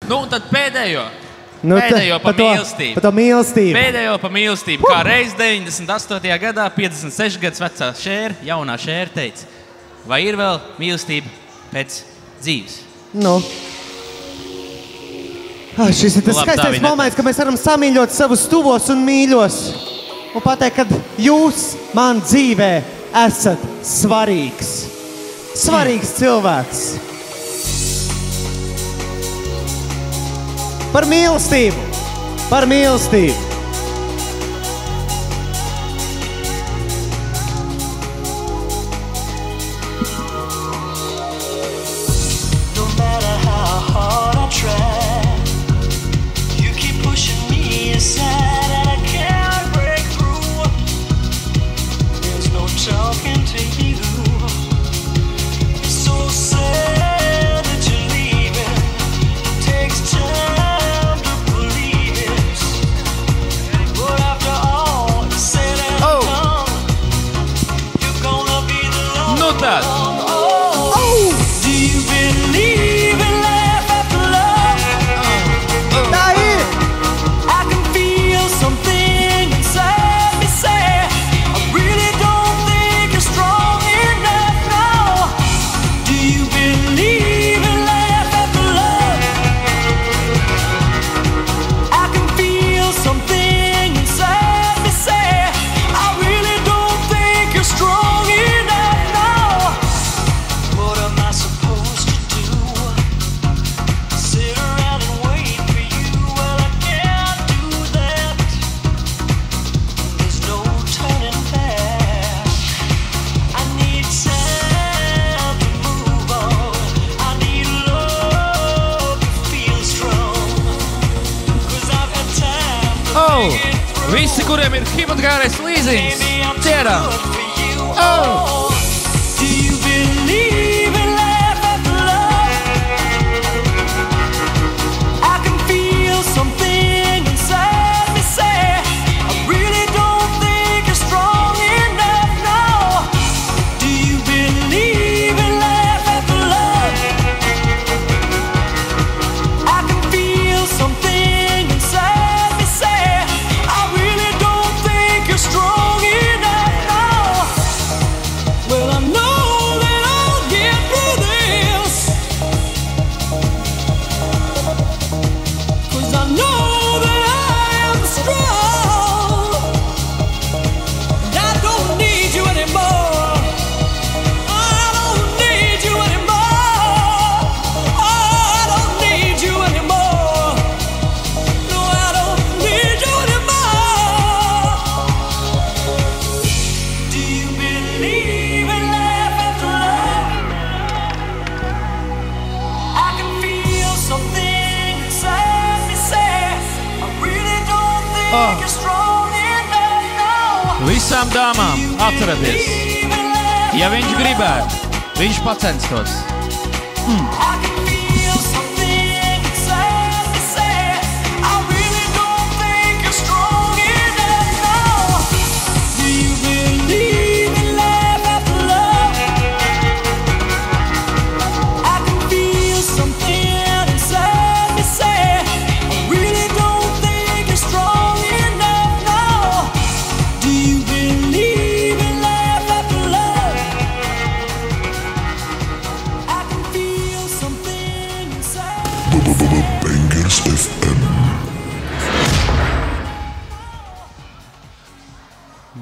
Nu, un tad pēdējo pa mīlestību. Pa to mīlestību. Pēdējo pa mīlestību. Kā reiz 98. gadā 56 gadus vecā Šēra, jaunā Šēra teica, vai ir vēl mīlestība pēc dzīves? Nu. Šis ir tas skaistais moments, kad mēs varam samīļot savus tuvos un mīļos. Un pateikt, ka jūs man dzīvē esat svarīgs. Svarīgs cilvēks. Par mīlestību. Par mīlestību. Visi, kuriem ir hipotekārais līzings, ķeram! Visām dāmām atcerieties, ja viņš gribētu, viņš pacenstos.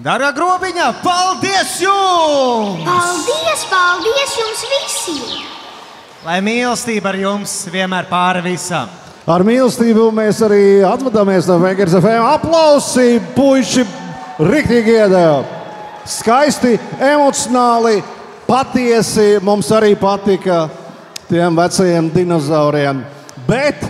Dargā grobiņā, paldies jums! Paldies jums visiem! Lai mīlestība ar jums vienmēr pāri visam. Ar mīlestību mēs arī atvadāmies no Bangers FM. Aplausi, puiši, riktīgi iedēja. Skaisti, emocionāli, patiesi, mums arī patika tiem vecajiem dinozauriem. Bet